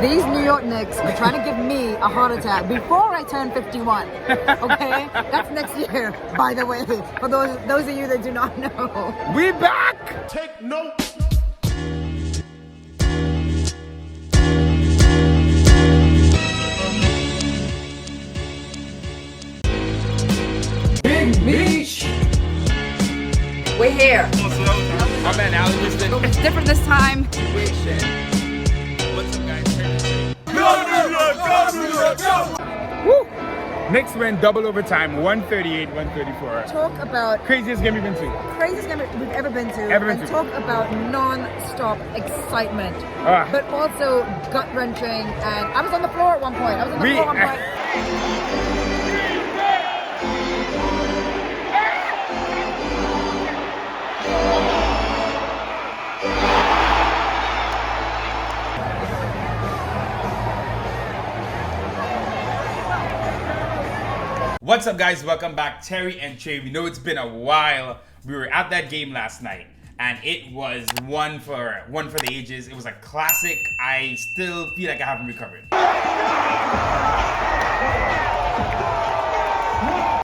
These New York Knicks are trying to give me a heart attack before I turn 51. Okay? That's next year, by the way. For those of you that do not know. We back! Take notes. Big Beach! We're here. My man, Alex. It's different this time. What's up, guys? Woo! Knicks win double overtime, 138-134. Talk about Craziest game we've been to. craziest game we've ever been to. Ever been and to. talk about non-stop excitement. Ah. But also gut-wrenching. And I was on the floor at one point. What's up, guys? Welcome back. Terry and Trey. We know it's been a while. We were at that game last night, and it was one for the ages. It was a classic. I still feel like I haven't recovered.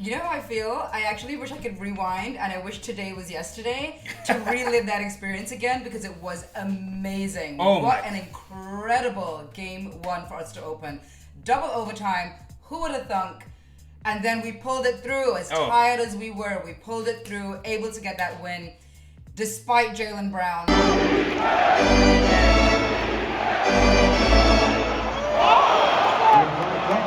You know how I feel? I actually wish I could rewind, and I wish today was yesterday to relive that experience again because it was amazing. Oh what my. an incredible game one for us to open. Double overtime. Who would have thunk? And then we pulled it through. As tired as we were, we pulled it through, able to get that win despite Jaylen Brown.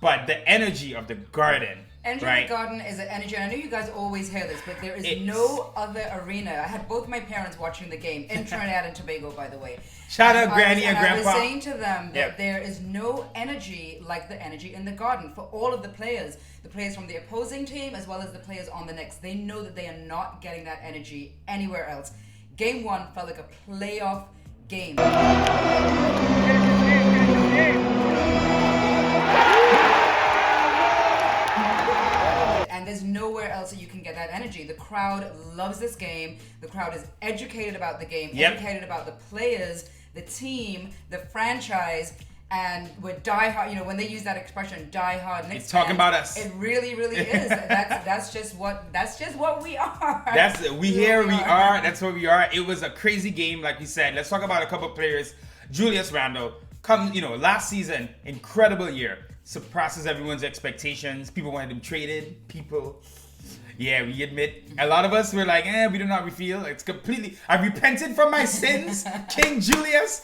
But the energy of the Garden, Energy right? in the Garden is an energy, and I know you guys always hear this, but there is It's- no other arena. I had both my parents watching the game in Trinidad and Tobago, by the way. Shout And out Granny and I Grandpa. was saying to them that Yep. there is no energy like the energy in the Garden for all of the players from the opposing team as well as the players on the Knicks. They know that they are not getting that energy anywhere else. Game one felt like a playoff game. And there's nowhere else that you can get that energy. The crowd loves this game. The crowd is educated about the game, Yep. educated about the players, the team, the franchise, and we're diehard. You know, when they use that expression, diehard Knicks It's talking fans, about us. It really, really is. That's just what we are. We are. That's what we are. It was a crazy game, like we said. Let's talk about a couple players. Julius Randle, last season, incredible year. Surpasses everyone's expectations. People wanted him traded. We admit. A lot of us were like, we do not feel. It's completely. I repented from my sins, King Julius.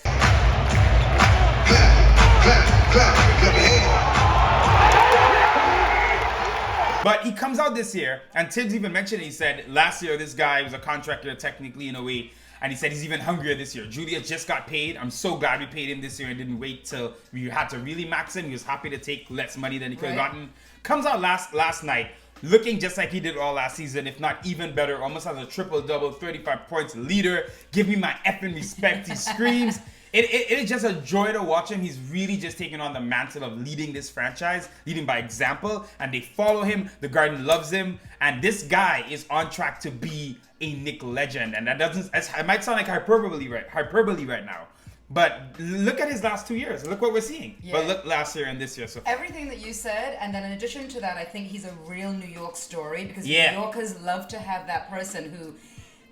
But he comes out this year, and Tibbs even mentioned it. He said last year this guy was a contractor technically in a way, and he said he's even hungrier this year. Julius just got paid. I'm so glad we paid him this year and didn't wait till we had to really max him. He was happy to take less money than he could have gotten. Comes out last night, looking just like he did all last season, if not even better. Almost has a triple-double, 35 points leader. Give me my effing respect. He screams. It is just a joy to watch him. He's really just taking on the mantle of leading this franchise, leading by example, and they follow him. The Garden loves him, and this guy is on track to be a Knick legend. And it might sound like hyperbole right now, but look at his last 2 years. Look what we're seeing. Yeah. But look last year and this year. So Everything that you said, and then in addition to that, I think he's a real New York story because New Yorkers love to have that person who,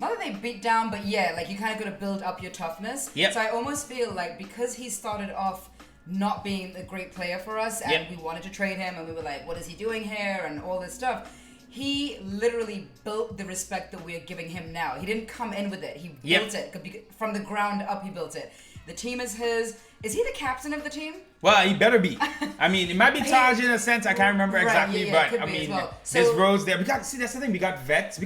not that they beat down, but like you kind of got to build up your toughness. Yep. So I almost feel like because he started off not being a great player for us, and we wanted to trade him, and we were like, what is he doing here, and all this stuff. He literally built the respect that we are giving him now. He didn't come in with it. He built it. From the ground up, he built it. The team is his. Is he the captain of the team? Well, he better be. I mean, it might be Taj in a sense. I can't remember exactly, could but I be as mean, well. there's So- rows there. That's the thing. We got vets.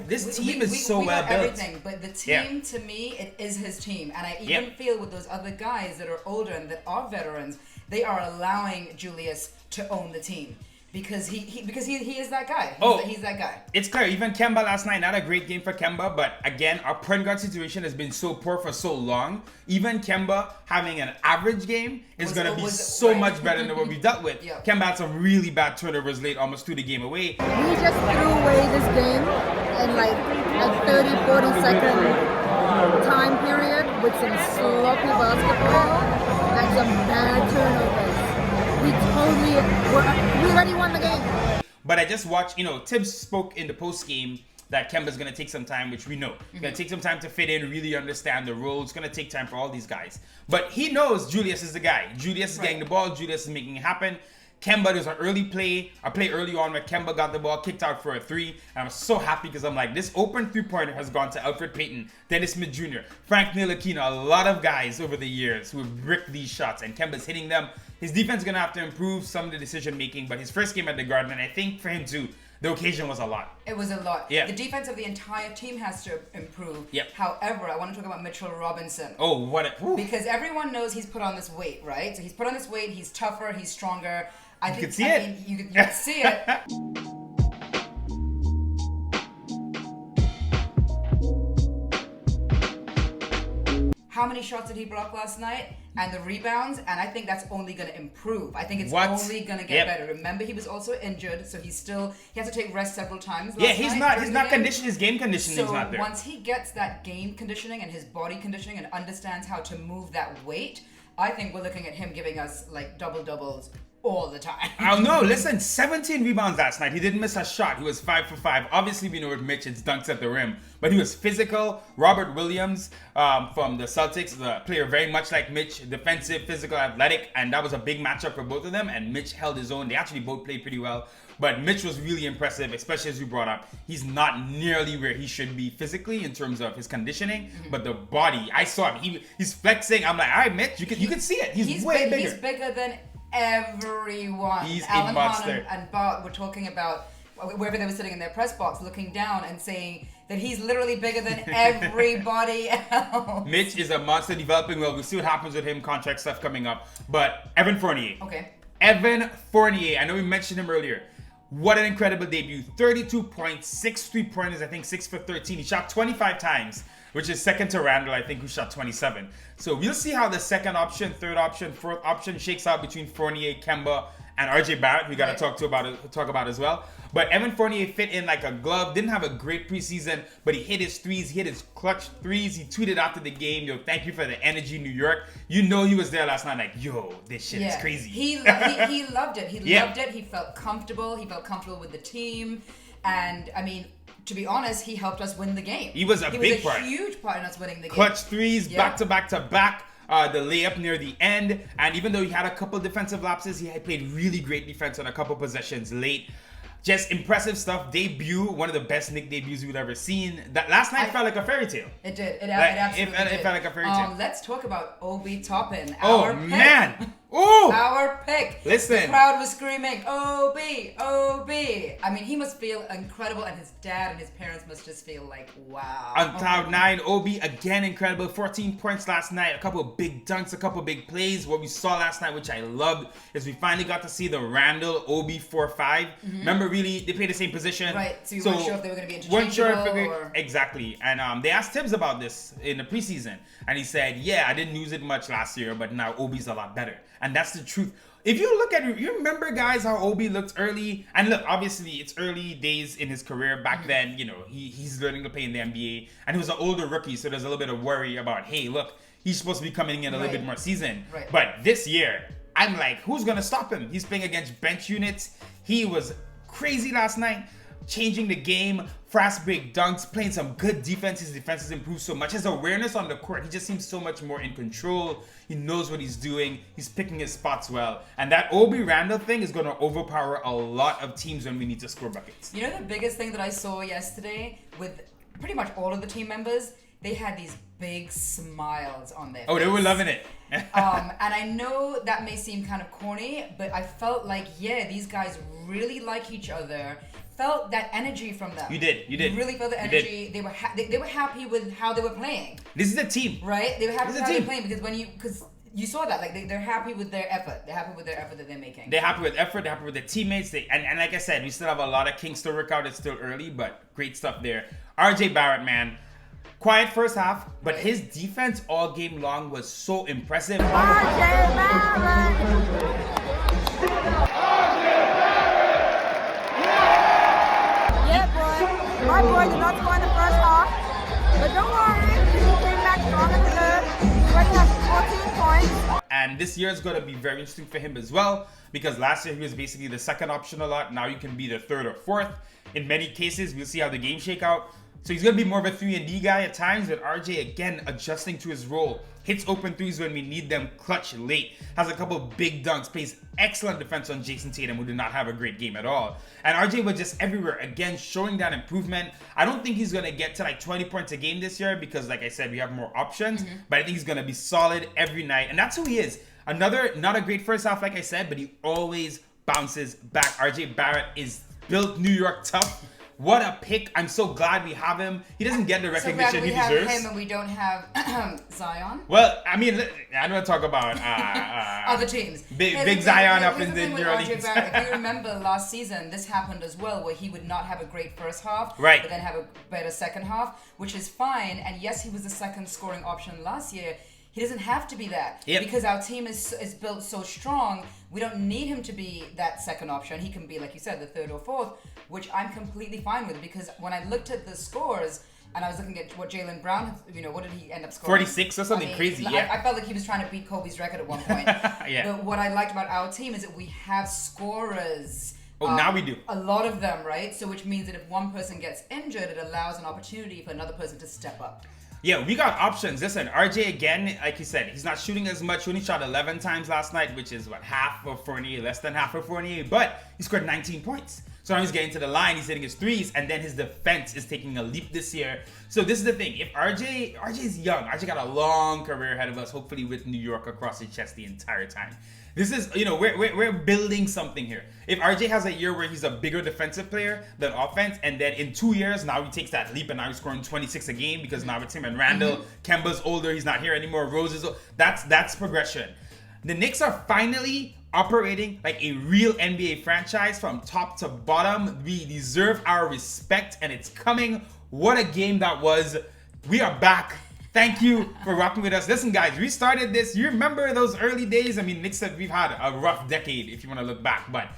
This team is so we well got built. everything, but the team, to me, it is his team. And I even Yep. feel with those other guys that are older and that are veterans, they are allowing Julius to own the team. Because he is that guy. He's that guy. It's clear. Even Kemba last night, not a great game for Kemba, but again, our point guard situation has been so poor for so long. Even Kemba having an average game is going to be so much better than what we dealt with. Yeah. Kemba had some really bad turnovers late, almost threw the game away. We just threw away this game in like a 30, 40 second time period with some sloppy basketball that some bad turnovers. We already won the game. But I just watched, Tibbs spoke in the post game that Kemba's going to take some time, which we know. He's going to take some time to fit in, really understand the role. It's going to take time for all these guys. But he knows Julius is the guy. Julius is getting the ball. Julius is making it happen. Kemba, there's an early play, a play early on where Kemba got the ball, kicked out for a three. And I was so happy because I'm like, this open three-pointer has gone to Alfred Payton, Dennis Smith Jr., Frank Ntilikina, a lot of guys over the years who have bricked these shots, and Kemba's hitting them. His defense is going to have to improve some of the decision-making, but his first game at the Garden, and I think for him too, the occasion was a lot. It was a lot. Yeah. The defense of the entire team has to improve. Yep. However, I want to talk about Mitchell Robinson. Oh, what a... Because everyone knows he's put on this weight, right? So he's put on this weight, he's tougher, he's stronger. You can see it. You can see it. How many shots did he block last night? And the rebounds, and I think that's only going to improve. I think it's only going to get better. Remember, he was also injured, so he has to take rest several times. He's not conditioned. His game conditioning is not there. So once he gets that game conditioning and his body conditioning and understands how to move that weight, I think we're looking at him giving us like double-doubles all the time. Oh no, listen, 17 rebounds last night. He didn't miss a shot. He was 5 for 5. Obviously, we know with Mitch, it's dunks at the rim. But he was physical. Robert Williams from the Celtics, the player very much like Mitch, defensive, physical, athletic. And that was a big matchup for both of them. And Mitch held his own. They actually both played pretty well. But Mitch was really impressive, especially as you brought up. He's not nearly where he should be physically in terms of his conditioning. But the body, I saw him. He's flexing. I'm like, all right, Mitch, you can see it. He's way bigger. He's bigger than everyone. He's Alan a monster. Hahn and Bart were talking about wherever they were sitting in their press box, looking down and saying that he's literally bigger than everybody else. Mitch is a monster, developing well. We'll see what happens with him, contract stuff coming up. But Evan Fournier. Okay. Evan Fournier. I know we mentioned him earlier. What an incredible debut. 32 points, 6 3-pointers, I think 6 for 13. He shot 25 times, which is second to Randle, I think, who shot 27. So we'll see how the second option, third option, fourth option shakes out between Fournier, Kemba, and RJ Barrett, we got to talk about as well. But Evan Fournier fit in like a glove. Didn't have a great preseason, but he hit his threes. He hit his clutch threes. He tweeted after the game, "Yo, thank you for the energy, New York." You know he was there last night like, "Yo, this shit is crazy." He loved it. He loved it. He felt comfortable. He felt comfortable with the team. And, I mean, to be honest, he helped us win the game. He was a big part. Huge part in us winning the game. Clutch threes, back to back to back. The layup near the end, and even though he had a couple defensive lapses, he had played really great defense on a couple possessions late. Just impressive stuff. Debut, one of the best Knick debuts we've ever seen. That last night felt like a fairy tale. It did. It absolutely did. It felt like a fairy tale. Let's talk about Obi Toppin. Oh man! Ooh! Our pick. Listen. The crowd was screaming, Obi, Obi. I mean, he must feel incredible, and his dad and his parents must just feel like, wow. On cloud 9, Obi, again, incredible. 14 points last night. A couple of big dunks, a couple of big plays. What we saw last night, which I loved, is we finally got to see the Randle Obi 4-5. Mm-hmm. Remember, really, they played the same position. Right, so you weren't sure if they were going to be interchangeable. Exactly. And they asked Tibbs about this in the preseason. And he said, yeah, I didn't use it much last year, but now Obi's a lot better. And that's the truth. If you look at it, you remember, guys, how Obi looked early. And look, obviously, it's early days in his career. Back then, you know, he's learning to play in the NBA. And he was an older rookie, so there's a little bit of worry about, hey, look, he's supposed to be coming in a little bit more seasoned. Right. But this year, I'm like, who's going to stop him? He's playing against bench units. He was crazy last night. Changing the game, fast break dunks, playing some good defense. His defense has improved so much. His awareness on the court, he just seems so much more in control. He knows what he's doing. He's picking his spots well. And that Obi Randle thing is going to overpower a lot of teams when we need to score buckets. You know the biggest thing that I saw yesterday with pretty much all of the team members? They had these big smiles on their face. Oh, they were loving it. And I know that may seem kind of corny, but I felt like, yeah, these guys really like each other. Felt that energy from them. You did. You really felt the energy. They were they were happy with how they were playing. This is a team, right? They were happy with how they were playing because you saw that, like they're happy with their effort. They're happy with their effort that they're making. They're happy with effort. They're happy with their teammates. And like I said, we still have a lot of kinks to work out. It's still early, but great stuff there. RJ Barrett, man. Quiet first half, but his defense all game long was so impressive. RJ Barrett! My boy did not score in the first half, but don't worry, he came back strong in the third. He already has 14 points. And this year is going to be very interesting for him as well, because last year he was basically the second option a lot. Now you can be the third or fourth. In many cases, we'll see how the game shake out. So he's going to be more of a 3-and-D guy at times, but RJ, again, adjusting to his role. Hits open threes when we need them, clutch late. Has a couple of big dunks, plays excellent defense on Jason Tatum, who did not have a great game at all. And RJ was just everywhere, again, showing that improvement. I don't think he's going to get to like 20 points a game this year because, like I said, we have more options. But I think he's going to be solid every night. And that's who he is. Another, not a great first half, like I said, but he always bounces back. RJ Barrett is built New York tough. What a pick. I'm so glad we have him. He doesn't get the recognition he deserves. So glad we have him and we don't have Zion. Well, I mean, I don't want to talk about other teams. Big Zion up in the New Orleans. If you remember last season, this happened as well, where he would not have a great first half, right, but then have a better second half, which is fine. And yes, he was the second scoring option last year. He doesn't have to be that because our team is built so strong. We don't need him to be that second option. He can be, like you said, the third or fourth, which I'm completely fine with, because when I looked at the scores and I was looking at what Jaylen Brown, what did he end up scoring? 46 or something crazy. I felt like he was trying to beat Kobe's record at one point. But what I liked about our team is that we have scorers. Oh, now we do. A lot of them, right? So which means that if one person gets injured, it allows an opportunity for another person to step up. Yeah, we got options. Listen, RJ, again, like you said, he's not shooting as much. He only shot 11 times last night, which is, half of Fournier, less than half of Fournier. But he scored 19 points. So now he's getting to the line, he's hitting his threes, and then his defense is taking a leap this year. So this is the thing. If RJ's young. RJ got a long career ahead of us, hopefully with New York across his chest the entire time. This is, we're building something here. If RJ has a year where he's a bigger defensive player than offense, and then in 2 years, now he takes that leap and now he's scoring 26 a game because now it's him and Randle. Kemba's older, he's not here anymore. Rose is, that's progression. The Knicks are finally operating like a real NBA franchise from top to bottom. We deserve our respect and it's coming. What a game that was. We are back. Thank you for rocking with us. Listen, guys, we started this. You remember those early days? I mean, Knicks said we've had a rough decade, if you want to look back, but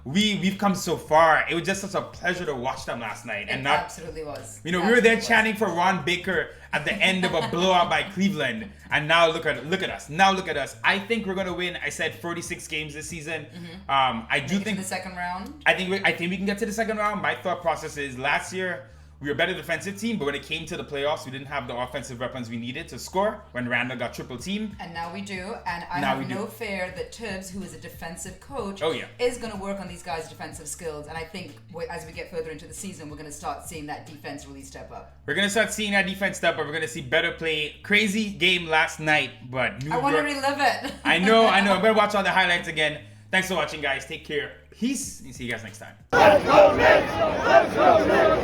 we've come so far. It was just such a pleasure to watch them last night. It absolutely was. We were there chanting for Ron Baker at the end of a blowout by Cleveland, and now look at us. Now look at us. I think we're gonna win. I said 46 games this season. I do think the second round. I think we can get to the second round. My thought process is last year we were a better defensive team, but when it came to the playoffs, we didn't have the offensive weapons we needed to score when Randle got triple team. And now we do. And I have no fear that Tibbs, who is a defensive coach, is going to work on these guys' defensive skills. And I think as we get further into the season, we're going to start seeing that defense really step up. We're going to start seeing that defense step up. We're going to see better play. Crazy game last night, but I want to relive it. I know. I'm going to watch all the highlights again. Thanks for watching, guys. Take care. Peace. And see you guys next time.